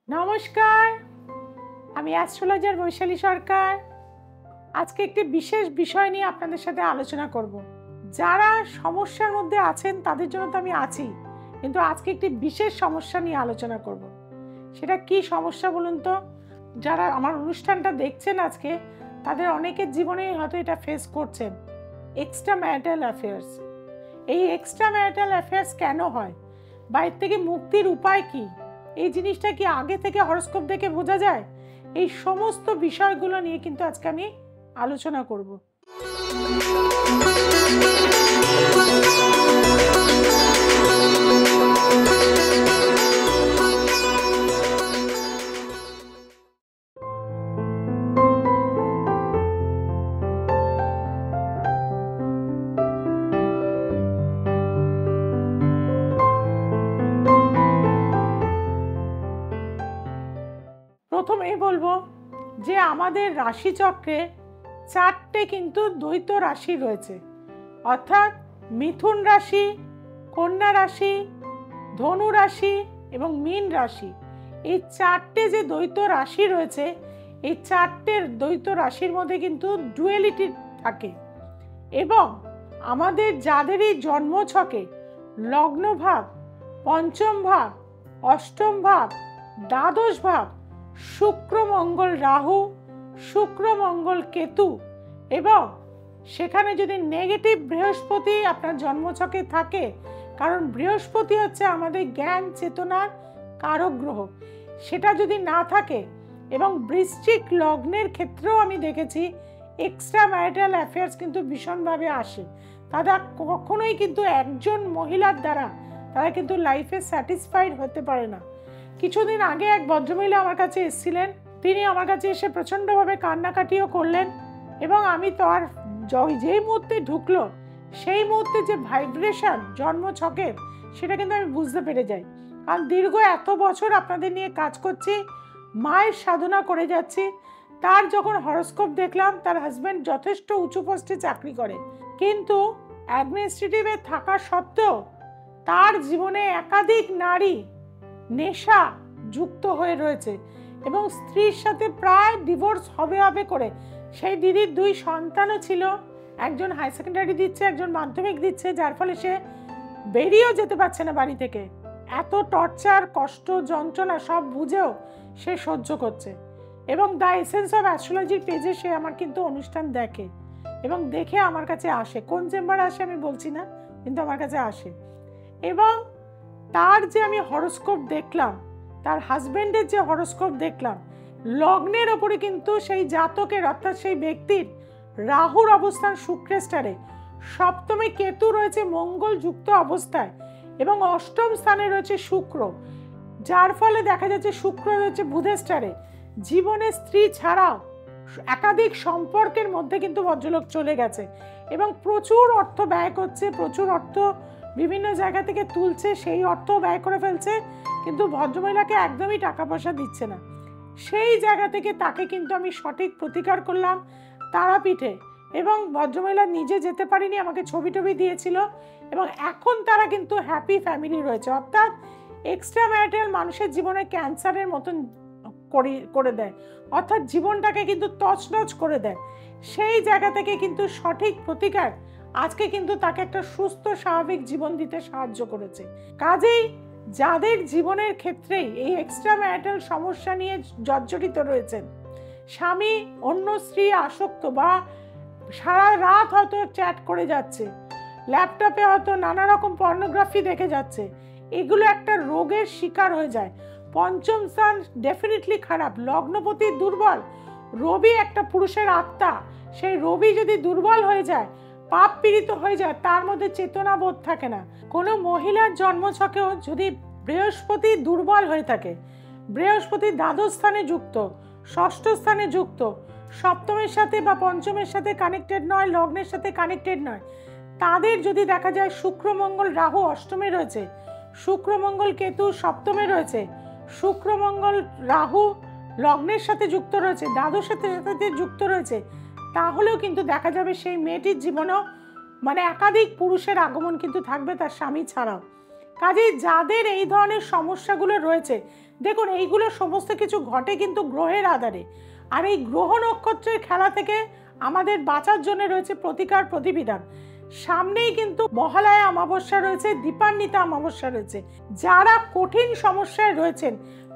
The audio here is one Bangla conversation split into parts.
নমস্কার, আমি অ্যাস্ট্রোলজার বৈশালী সরকার। আজকে একটি বিশেষ বিষয় নিয়ে আপনাদের সাথে আলোচনা করব। যারা সমস্যার মধ্যে আছেন তাদের জন্য তো আমি আছি, কিন্তু আজকে একটি বিশেষ সমস্যা নিয়ে আলোচনা করব। সেটা কি সমস্যা বলুন তো? যারা আমার অনুষ্ঠানটা দেখছেন আজকে, তাদের অনেকের জীবনেই হয়তো এটা ফেস করছেন। Extra marital affairs. এই এক্সট্রা ম্যারিটাল অ্যাফেয়ার্স কেন হয়, বা এর থেকে মুক্তির উপায় কি? এই জিনিসটা কি আগে থেকে হরোস্কোপ দেখে বোঝা যায়? এই সমস্ত বিষয়গুলো নিয়ে কিন্তু আজকে আমি আলোচনা করব। প্রথমেই বলবো যে আমাদের রাশিচক্রে 4টে কিন্তু দ্বৈত রাশি রয়েছে, অর্থাৎ মিথুন রাশি, কন্যা রাশি, ধনু রাশি এবং মীন রাশি। এই 4টে যে দ্বৈত রাশি রয়েছে, এই 4টের দ্বৈত রাশির মধ্যে কিন্তু ডুয়েলিটি থাকে। এবং আমাদের যাদেরই জন্মছকে লগ্ন ভাব, পঞ্চম ভাব, অষ্টম ভাব, দ্বাদশ ভাব, শুক্র মঙ্গল রাহু, শুক্র মঙ্গল কেতু, এবং সেখানে যদি নেগেটিভ বৃহস্পতি আপনার জন্মছকে থাকে, কারণ বৃহস্পতি হচ্ছে আমাদের জ্ঞান চেতনার কারক গ্রহ, সেটা যদি না থাকে, এবং বৃশ্চিক লগ্নের ক্ষেত্রেও আমি দেখেছি এক্সট্রা ম্যারিটাল অ্যাফেয়ার্স কিন্তু ভীষণভাবে আসে। তারা কখনোই কিন্তু একজন মহিলার দ্বারা তারা কিন্তু লাইফে স্যাটিসফাইড হতে পারে না। কিছুদিন আগে এক ভদ্রমহিলা আমার কাছে এসেছিলেন। তিনি আমার কাছে এসে প্রচণ্ডভাবে কান্নাকাটিও করলেন, এবং আমি তো আর যেই মুহূর্তে ঢুকলো সেই মুহূর্তে যে ভাইব্রেশন জন্মছকের, সেটা কিন্তু আমি বুঝতে পেরে যাই। কারণ দীর্ঘ এত বছর আপনাদের নিয়ে কাজ করছি, মায়ের সাধনা করে যাচ্ছি। তার যখন হরোস্কোপ দেখলাম, তার হাজব্যান্ড যথেষ্ট উঁচু পোস্টে চাকরি করে, কিন্তু অ্যাডমিনিস্ট্রেটিভে থাকা সত্ত্বেও তার জীবনে একাধিক নারী নেশা যুক্ত হয়ে রয়েছে, এবং স্ত্রীর সাথে প্রায় ডিভোর্স হবে করে। সেই দিদির 2 সন্তানও ছিল, একজন হাই সেকেন্ডারি দিচ্ছে, একজন মাধ্যমিক দিচ্ছে, যার ফলে সে বেরিয়েও যেতে পারছে না বাড়ি থেকে। এত টর্চার, কষ্ট, যন্ত্রণা সব বুঝেও সে সহ্য করছে। এবং দ্য এসেন্স অফ অ্যাস্ট্রোলজির পেজে সে আমার কিন্তু অনুষ্ঠান দেখে, এবং দেখে আমার কাছে আসে। কোন চেম্বারে আসে আমি বলছি না, কিন্তু আমার কাছে আসে। এবং তার যে আমি হরোস্কোপ দেখলাম, তার হাজব্যান্ডের যে হরোস্কোপ দেখলাম, লগ্নের ওপরে কিন্তু সেই জাতকের, অর্থাৎ সেই ব্যক্তির রাহুর অবস্থান শুক্রের স্টারে, সপ্তমে কেতু রয়েছে মঙ্গল যুক্ত অবস্থায়, এবং অষ্টম স্থানে রয়েছে শুক্র, যার ফলে দেখা যাচ্ছে শুক্র রয়েছে বুধের স্টারে। জীবনে স্ত্রী ছাড়াও একাধিক সম্পর্কের মধ্যে কিন্তু ভদ্রলোক চলে গেছে, এবং প্রচুর অর্থ ব্যয় করছে, প্রচুর অর্থ বিভিন্ন জায়গা থেকে তুলছে, সেই অর্থ ব্যয় করে ফেলছে, কিন্তু ভদ্রমহিলাকে একদমই টাকা পয়সা দিচ্ছে না। সেই জায়গা থেকে তাকে কিন্তু আমি সঠিক প্রতিকার করলাম তারাপীঠে, এবং ভদ্রমহিলা নিজে যেতে পারিনি, আমাকে ছবি টবি দিয়েছিল, এবং এখন তারা কিন্তু হ্যাপি ফ্যামিলি রয়েছে। অর্থাৎ এক্সট্রা ম্যারিটাল মানুষের জীবনে ক্যান্সারের মতন করে দেয়, অর্থাৎ জীবনটাকে কিন্তু তছনছ করে দেয়। সেই জায়গা থেকে কিন্তু সঠিক প্রতিকার আজকে কিন্তু তাকে একটা সুস্থ স্বাভাবিক জীবন দিতে সাহায্য করেছে। কাজেই যাদের জীবনের ক্ষেত্রেই এই এক্সট্রা ম্যারিটাল সমস্যা নিয়ে জর্জরিত রয়েছেন, স্বামী অন্য স্ত্রী আসক্ত, বা সারা রাত হয়তো চ্যাট করে যাচ্ছে, ল্যাপটপে হয়তো নানা রকম পর্নোগ্রাফি দেখে যাচ্ছে, এগুলো একটা রোগের শিকার হয়ে যায়। পঞ্চম স্থান ডেফিনেটলি খারাপ, লগ্নপতি দুর্বল, রবি একটা পুরুষের আত্মা, সেই রবি যদি দুর্বল হয়ে যায়, পাপ পীড়িত হয়ে যায়, তার মধ্যে চেতনা বোধ থাকে না। কোনো মহিলার জন্মছকেও যদি বৃহস্পতি দুর্বল হয়ে থাকে, বৃহস্পতি দ্বাদশ স্থানে যুক্ত, ষষ্ঠ স্থানে যুক্ত, সপ্তমের সাথে বা পঞ্চমের সাথে কানেক্টেড নয়, লগ্নের সাথে কানেক্টেড নয়, তাদের যদি দেখা যায় শুক্র মঙ্গল রাহু অষ্টমে রয়েছে, শুক্র মঙ্গল কেতু সপ্তমে রয়েছে, শুক্র মঙ্গল রাহু লগ্নের সাথে যুক্ত রয়েছে, দ্বাদশের সাথে যুক্ত রয়েছে, তাহলেও কিন্তু দেখা যাবে সেই মেয়েটির জীবনেও মানে একাধিক পুরুষের আগমন কিন্তু থাকবে তার স্বামী ছাড়াও। কাজেই যাদের এই ধরনের সমস্যাগুলো রয়েছে, দেখুন এইগুলো সমস্ত কিছু ঘটে কিন্তু গ্রহের আধারে। আর এই গ্রহ নক্ষত্রের খেলা থেকে আমাদের বাঁচার জন্য রয়েছে প্রতিকার প্রতিবিধান। সামনেই কিন্তু মহালয়া অমাবস্যা রয়েছে, দীপান্বিতা অমাবস্যা রয়েছে। যারা কঠিন সমস্যায় রয়েছেন,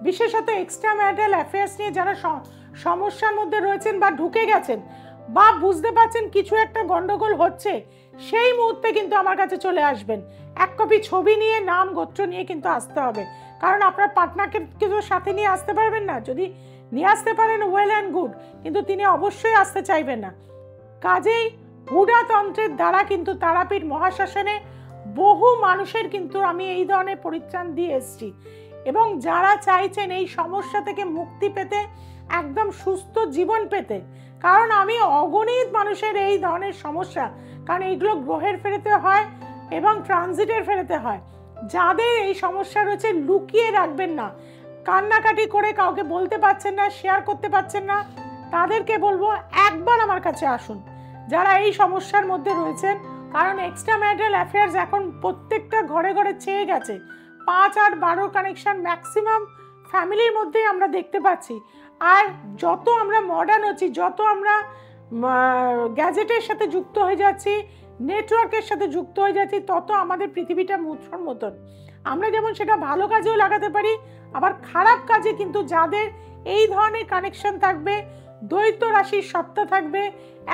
বিশেষত এক্সট্রা ম্যারিটাল অ্যাফেয়ার্স নিয়ে যারা সমস্যার মধ্যে রয়েছেন বা ঢুকে গেছেন বা বুঝতে পারছেন কিছু একটা গন্ডগোল হচ্ছে, সেই মুহূর্তে কিন্তু আমার কাছে চলে আসবেন। এক কপি ছবি নিয়ে, নাম গোত্র নিয়ে কিন্তু আসতে হবে, কারণ আপনার পার্টনারকে কিন্তু সাথে নিয়ে আসতে পারবেন না। যদি নিয়ে আসতে পারেন ওয়েল অ্যান্ড গুড, কিন্তু তিনি অবশ্যই আসতে চাইবেন না। কাজেই হুডাতন্ত্রের দ্বারা কিন্তু তারাপীঠ মহাশ্মশানে বহু মানুষের কিন্তু আমি এই ধরনের পরিত্রাণ দিয়ে এসেছি। এবং যারা চাইছেন এই সমস্যা থেকে মুক্তি পেতে, একদম সুস্থ জীবন পেতে, কারণ আমি অগণিত মানুষের এই ধরনের সমস্যা, কারণ এইগুলো গ্রহের ফেরেতে হয় এবং ট্রানজিটের ফেরেতে হয়। যাদের এই সমস্যা রয়েছে লুকিয়ে রাখবেন না, কান্নাকাটি করে কাউকে বলতে পারছেন না, শেয়ার করতে পারছেন না, তাদেরকে বলবো একবার আমার কাছে আসুন, যারা এই সমস্যার মধ্যে রয়েছেন। কারণ এক্সট্রা ম্যারিটাল অ্যাফেয়ার্স এখন প্রত্যেকটা ঘরে ঘরে ছেয়ে গেছে। 5 আর 12 কানেকশন ম্যাক্সিমাম ফ্যামিলির মধ্যেই আমরা দেখতে পাচ্ছি। আর যত আমরা মডার্ন হচ্ছি, যত আমরা গ্যাজেটের সাথে যুক্ত হয়ে যাচ্ছি, নেটওয়ার্কের সাথে যুক্ত হয়ে যাচ্ছি, তত আমাদের পৃথিবীটা মুঠোর মতন। আমরা যেমন সেটা ভালো কাজেও লাগাতে পারি, আবার খারাপ কাজে কিন্তু যাদের এই ধরনের কানেকশন থাকবে, দ্বৈত রাশির সত্তা থাকবে,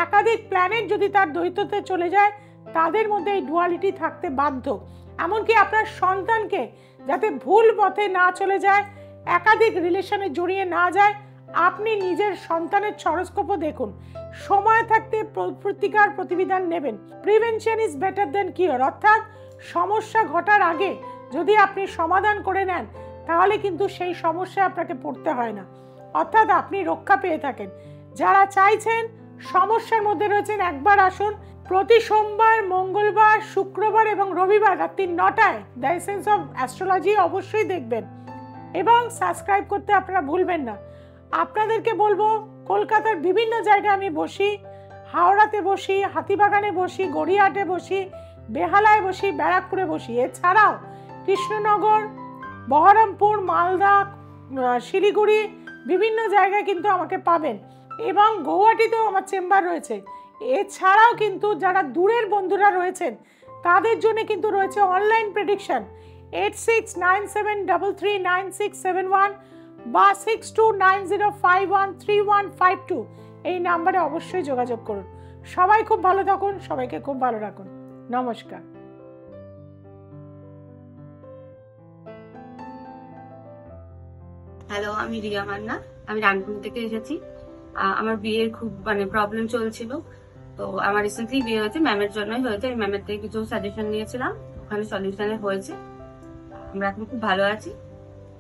একাধিক প্ল্যানেট যদি তার দ্বৈততে চলে যায়, তাদের মধ্যে এই ডুয়ালিটি থাকতে বাধ্য। এমনকি আপনার সন্তানকে যাতে ভুল পথে না চলে যায়, একাধিক রিলেশনে জড়িয়ে না যায়, আপনি নিজের সন্তানের হরোস্কোপও দেখুন। সময় থাকতে প্রতিকার প্রতিবিধান নেবেন। Prevention is better then cure, অর্থাৎ সমস্যা ঘটার আগে যদি আপনি সমাধান করে নেন, তাহলে কিন্তু সেই সমস্যায় আপনাকে পড়তে হয় না, অর্থাৎ আপনি রক্ষা পেয়ে থাকেন। যারা চাইছেন, সমস্যার মধ্যে রয়েছেন, একবার আসুন। প্রতি সোমবার, মঙ্গলবার, শুক্রবার এবং রবিবার রাত্রি 9টায় দ্য এসেন্স অফ অ্যাস্ট্রোলজি অবশ্যই দেখবেন এবং সাবস্ক্রাইব করতে আপনারা ভুলবেন না। আপনাদেরকে বলবো, কলকাতার বিভিন্ন জায়গায় আমি বসি, হাওড়াতে বসি, হাতিবাগানে বসি, গড়িয়াহাটে বসি, বেহালায় বসি, ব্যারাকপুরে বসি। এছাড়াও কৃষ্ণনগর, বহরমপুর, মালদা, শিলিগুড়ি বিভিন্ন জায়গায় কিন্তু আমাকে পাবেন এবং গৌহাটিতেও আমার চেম্বার রয়েছে। এছাড়াও কিন্তু যারা দূরের বন্ধুরা রয়েছেন, তাদের জন্য কিন্তু রয়েছে অনলাইন প্রেডিকশন। 8697339671 বা 6290513152 এই নাম্বারে অবশ্যই যোগাযোগ করুন। সবাই খুব ভালো থাকুন, সবাইকে খুব ভালো রাখুন। নমস্কার। হ্যালো, আমি রিয়া মান্না, আমি রানপুর থেকে এসেছি। আমার বিয়ের খুব প্রবলেম চলছিল, তো আমার রিসেন্টলি বিয়ে হয়েছে, ম্যামের জন্যই হয়েছে। আমি ম্যামের থেকে কিছু সাজেশন নিয়েছিলাম, ওখানে সলিউশনে হয়েছে। আমরা এখন খুব ভালো আছি,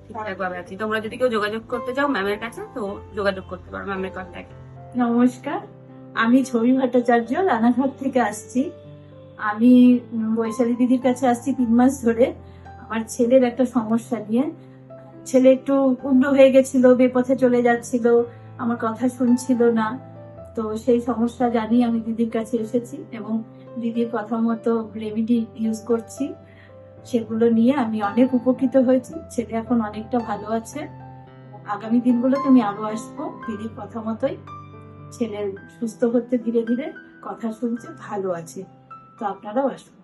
ঠিকঠাক ভাবে আছি। তোমরা যদি কেউ যোগাযোগ করতে চাও ম্যামের কাছে, তো যোগাযোগ করতে পারো ম্যামের কন্ট্যাক্টে। নমস্কার, আমি ছবি ভট্টাচার্য, রানাঘাট থেকে আসছি। আমি বৈশালী দিদির কাছে আসছি 3 মাস ধরে আমার ছেলের একটা সমস্যা নিয়ে। ছেলে একটু উগ্র হয়ে গেছিল, বেপথে চলে যাচ্ছিল, আমার কথা শুনছিল না। তো সেই সমস্যা জানি আমি দিদির কাছে এসেছি এবং দিদির কথা মতো রেমেডি ইউজ করছি। সেগুলো নিয়ে আমি অনেক উপকৃত হয়েছি। ছেলে এখন অনেকটা ভালো আছে। আগামী দিনগুলোতে আমি আরো আসবো দিদির কথা মতোই। ছেলে সুস্থ হচ্ছে, ধীরে ধীরে কথা শুনছে, ভালো আছে। তো আপনারাও আসুন।